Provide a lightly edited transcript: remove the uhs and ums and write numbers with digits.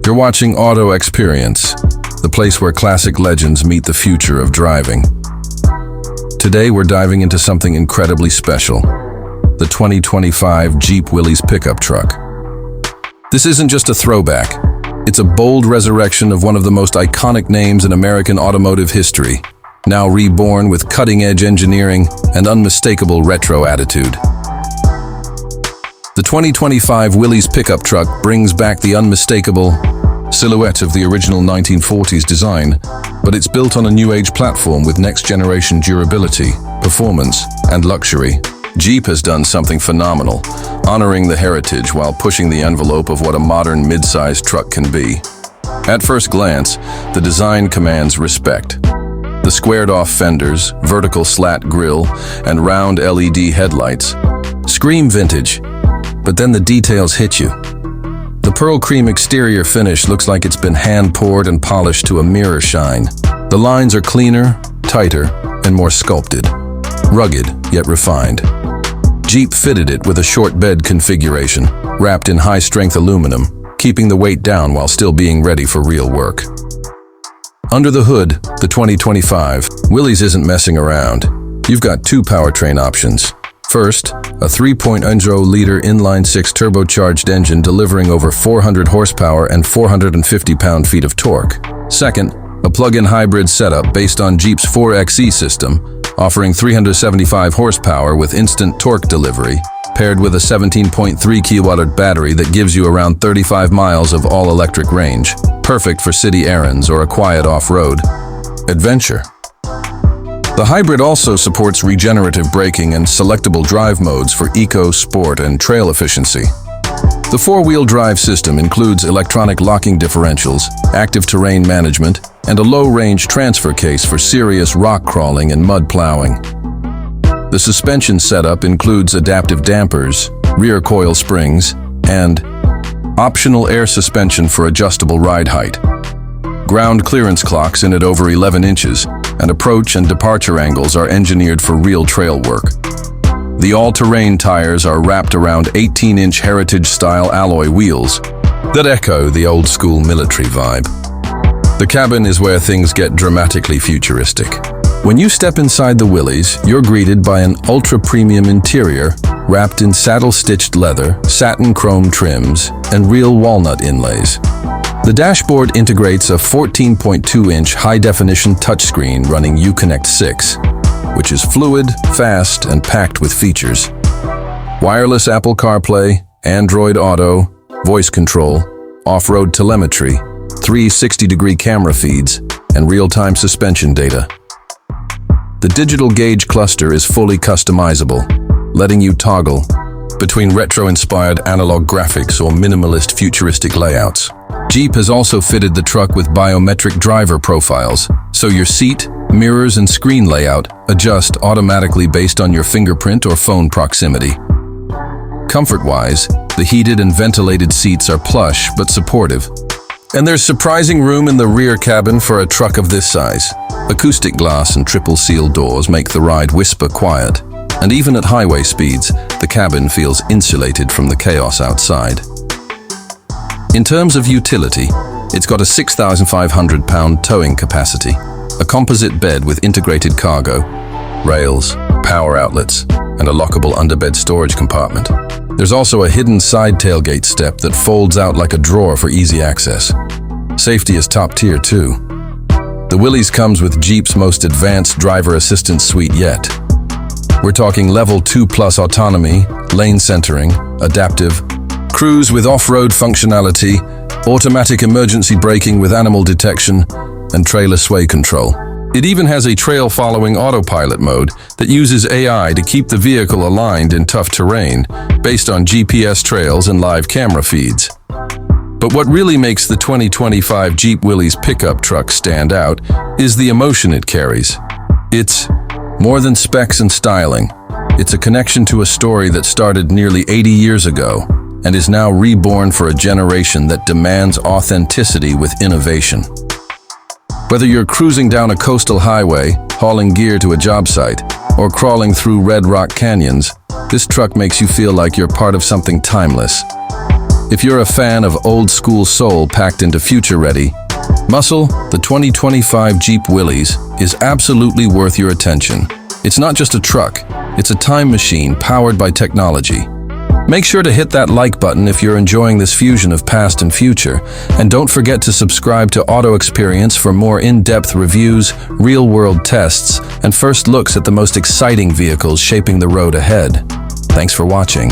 You're watching AutoXperience, the place where classic legends meet the future of driving. Today we're diving into something incredibly special, the 2025 Jeep Willys Pickup Truck. This isn't just a throwback, it's a bold resurrection of one of the most iconic names in American automotive history, now reborn with cutting-edge engineering and unmistakable retro attitude. The 2025 Willys Pickup Truck brings back the unmistakable silhouette of the original 1940s design, but it's built on a new-age platform with next-generation durability, performance, and luxury. Jeep has done something phenomenal, honoring the heritage while pushing the envelope of what a modern mid-sized truck can be. At first glance, the design commands respect. The squared-off fenders, vertical slat grille, and round LED headlights scream vintage, but then the details hit you. The pearl cream exterior finish looks like it's been hand-poured and polished to a mirror shine. The lines are cleaner, tighter, and more sculpted. Rugged, yet refined. Jeep fitted it with a short bed configuration, wrapped in high-strength aluminum, keeping the weight down while still being ready for real work. Under the hood, the 2025 Willys isn't messing around. You've got two powertrain options. First, a 3.0-liter inline-six turbocharged engine delivering over 400 horsepower and 450 pound-feet of torque. Second, a plug-in hybrid setup based on Jeep's 4xe system, offering 375 horsepower with instant torque delivery, paired with a 17.3 kilowatt battery that gives you around 35 miles of all-electric range, perfect for city errands or a quiet off-road adventure. The hybrid also supports regenerative braking and selectable drive modes for eco, sport, and trail efficiency. The four-wheel drive system includes electronic locking differentials, active terrain management, and a low-range transfer case for serious rock crawling and mud plowing. The suspension setup includes adaptive dampers, rear coil springs, and optional air suspension for adjustable ride height. Ground clearance clocks in at over 11 inches, and approach and departure angles are engineered for real trail work. The all-terrain tires are wrapped around 18-inch heritage-style alloy wheels that echo the old-school military vibe. The cabin is where things get dramatically futuristic. When you step inside the Willys, you're greeted by an ultra-premium interior wrapped in saddle-stitched leather, satin chrome trims, and real walnut inlays. The dashboard integrates a 14.2-inch high-definition touchscreen running Uconnect 6, which is fluid, fast, and packed with features. Wireless Apple CarPlay, Android Auto, voice control, off-road telemetry, 360-degree camera feeds, and real-time suspension data. The digital gauge cluster is fully customizable, letting you toggle between retro-inspired analog graphics or minimalist futuristic layouts. Jeep has also fitted the truck with biometric driver profiles, so your seat, mirrors, and screen layout adjust automatically based on your fingerprint or phone proximity. Comfort-wise, the heated and ventilated seats are plush but supportive. And there's surprising room in the rear cabin for a truck of this size. Acoustic glass and triple seal doors make the ride whisper quiet, and even at highway speeds, the cabin feels insulated from the chaos outside. In terms of utility, it's got a 6,500-pound towing capacity, a composite bed with integrated cargo, rails, power outlets, and a lockable underbed storage compartment. There's also a hidden side tailgate step that folds out like a drawer for easy access. Safety is top tier too. The Willys comes with Jeep's most advanced driver assistance suite yet. We're talking level 2+ autonomy, lane centering, adaptive, cruise with off-road functionality, automatic emergency braking with animal detection, and trailer sway control. It even has a trail-following autopilot mode that uses AI to keep the vehicle aligned in tough terrain based on GPS trails and live camera feeds. But what really makes the 2025 Jeep Willys Pickup Truck stand out is the emotion it carries. It's more than specs and styling. It's a connection to a story that started nearly 80 years ago and is now reborn for a generation that demands authenticity with innovation. Whether you're cruising down a coastal highway, hauling gear to a job site, or crawling through red rock canyons, this truck makes you feel like you're part of something timeless. If you're a fan of old-school soul packed into future-ready muscle, the 2025 Jeep Willys is absolutely worth your attention. It's not just a truck, it's a time machine powered by technology. Make sure to hit that like button if you're enjoying this fusion of past and future, and don't forget to subscribe to AutoXperience for more in-depth reviews, real-world tests, and first looks at the most exciting vehicles shaping the road ahead. Thanks for watching.